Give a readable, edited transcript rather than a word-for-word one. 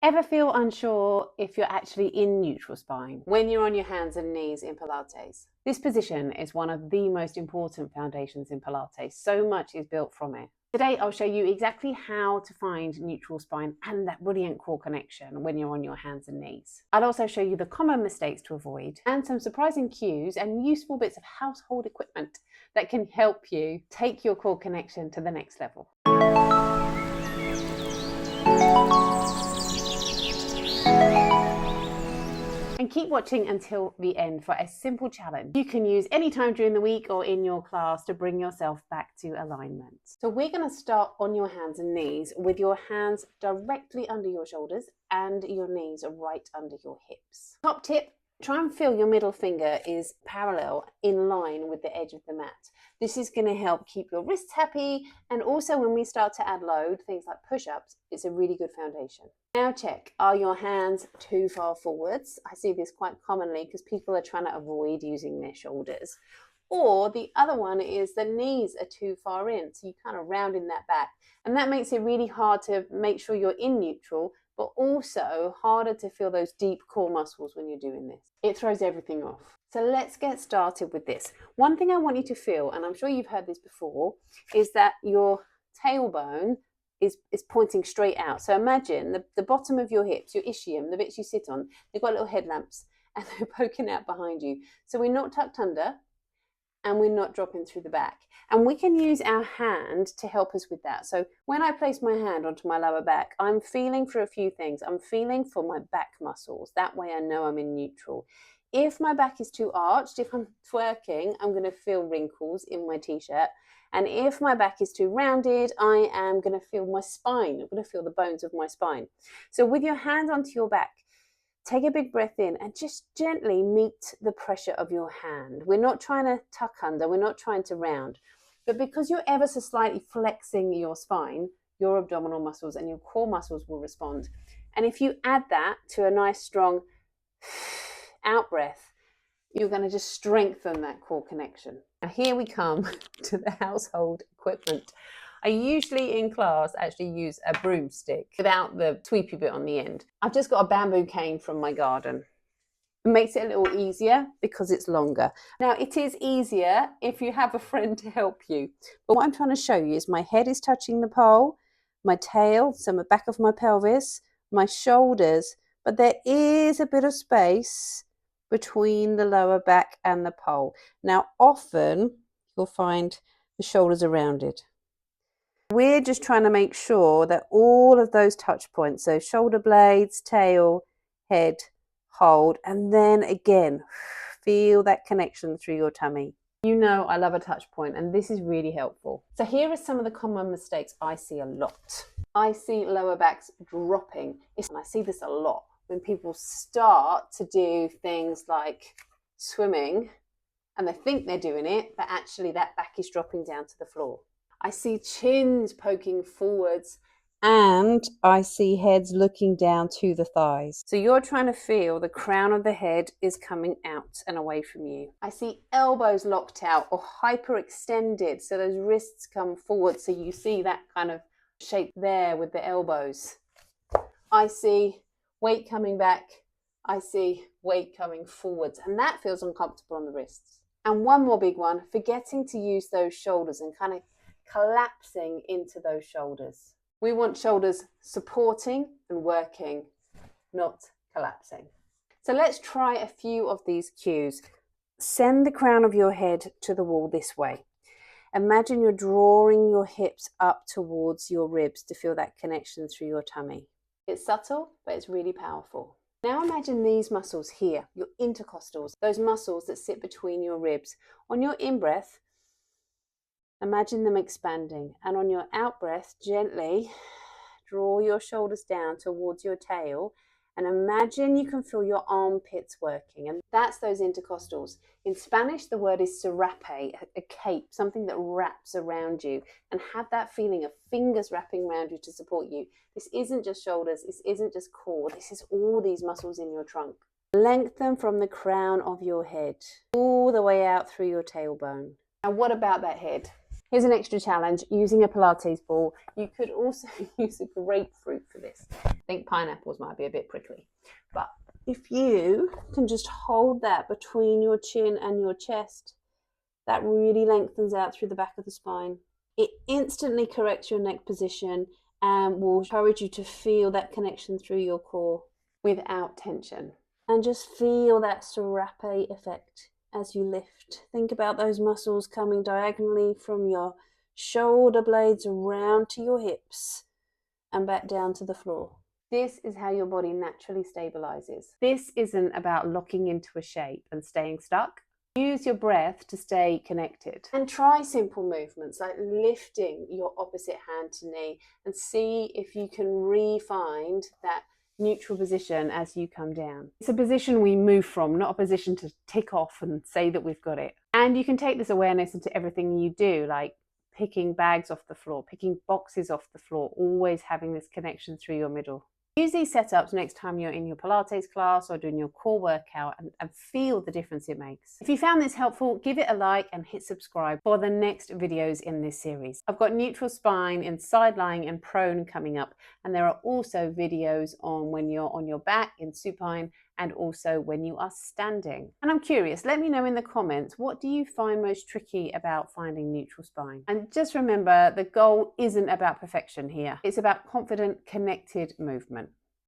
Ever feel unsure if you're actually in neutral spine when you're on your hands and knees in Pilates? This position is one of the most important foundations in Pilates. So much is built from it. Today, I'll show you exactly how to find neutral spine and that brilliant core connection when you're on your hands and knees. I'll also show you the common mistakes to avoid and some surprising cues and useful bits of household equipment that can help you take your core connection to the next level. And keep watching until the end for a simple challenge you can use anytime during the week or in your class to bring yourself back to alignment. So we're going to start on your hands and knees with your hands directly under your shoulders and your knees right under your hips. Top tip, try and feel your middle finger is parallel in line with the edge of the mat. This is going to help keep your wrists happy, and also when we start to add load, things like push-ups, it's a really good foundation. Now check, are your hands too far forwards? I see this quite commonly because people are trying to avoid using their shoulders. Or the other one is the knees are too far in, so you kind of round in that back. And that makes it really hard to make sure you're in neutral, but also harder to feel those deep core muscles when you're doing this. It throws everything off. So let's get started with this. One thing I want you to feel, and I'm sure you've heard this before, is that your tailbone is pointing straight out. So imagine the bottom of your hips, your ischium, the bits you sit on, they've got little headlamps and they're poking out behind you. So we're not tucked under and we're not dropping through the back. And we can use our hand to help us with that. So when I place my hand onto my lower back, I'm feeling for a few things. I'm feeling for my back muscles. That way I know I'm in neutral. If my back is too arched, if I'm twerking, I'm going to feel wrinkles in my t-shirt. And if my back is too rounded, I am going to feel my spine. I'm going to feel the bones of my spine. So with your hand onto your back, take a big breath in and just gently meet the pressure of your hand. We're not trying to tuck under, we're not trying to round. But because you're ever so slightly flexing your spine, your abdominal muscles and your core muscles will respond. And if you add that to a nice strong out breath, you're going to just strengthen that core connection. Now here we come to the household equipment. I usually in class actually use a broomstick without the tweepy bit on the end. I've just got a bamboo cane from my garden. It makes it a little easier because it's longer. Now it is easier if you have a friend to help you. But what I'm trying to show you is my head is touching the pole, my tail, so the back of my pelvis, my shoulders, but there is a bit of space between the lower back and the pole. Now often you'll find the shoulders are rounded. We're just trying to make sure that all of those touch points, so shoulder blades, tail, head, hold, and then again, feel that connection through your tummy. You know I love a touch point, and this is really helpful. So here are some of the common mistakes I see a lot. I see lower backs dropping, and I see this a lot when people start to do things like swimming, and they think they're doing it, but actually that back is dropping down to the floor. I see chins poking forwards and I see heads looking down to the thighs. So you're trying to feel the crown of the head is coming out and away from you. I see elbows locked out or hyperextended, so those wrists come forward, so you see that kind of shape there with the elbows. I see weight coming back. I see weight coming forwards, and that feels uncomfortable on the wrists. And one more big one, forgetting to use those shoulders and kind of collapsing into those shoulders. We want shoulders supporting and working, not collapsing. So let's try a few of these cues. Send the crown of your head to the wall this way. Imagine you're drawing your hips up towards your ribs to feel that connection through your tummy. It's subtle, but it's really powerful. Now imagine these muscles here, your intercostals, those muscles that sit between your ribs. On your in-breath, imagine them expanding, and on your out-breath, gently draw your shoulders down towards your tail and imagine you can feel your armpits working, and that's those intercostals. In Spanish, the word is serape, a cape, something that wraps around you, and have that feeling of fingers wrapping around you to support you. This isn't just shoulders, this isn't just core, this is all these muscles in your trunk. Lengthen from the crown of your head all the way out through your tailbone. Now what about that head? Here's an extra challenge using a Pilates ball. You could also use a grapefruit for this. I think pineapples might be a bit prickly, but if you can just hold that between your chin and your chest, that really lengthens out through the back of the spine. It instantly corrects your neck position and will encourage you to feel that connection through your core without tension. And just feel that serape effect as you lift. Think about those muscles coming diagonally from your shoulder blades around to your hips and back down to the floor. This is how your body naturally stabilizes. This isn't about locking into a shape and staying stuck. Use your breath to stay connected. And try simple movements like lifting your opposite hand to knee and see if you can re-find that neutral position as you come down. It's a position we move from, not a position to tick off and say that we've got it. And you can take this awareness into everything you do, like picking bags off the floor, picking boxes off the floor, always having this connection through your middle. Use these setups next time you're in your Pilates class or doing your core workout and feel the difference it makes. If you found this helpful, give it a like and hit subscribe for the next videos in this series. I've got neutral spine in side lying and prone coming up, and there are also videos on when you're on your back in supine and also when you are standing. And I'm curious, let me know in the comments, what do you find most tricky about finding neutral spine? And just remember, the goal isn't about perfection here. It's about confident, connected movement.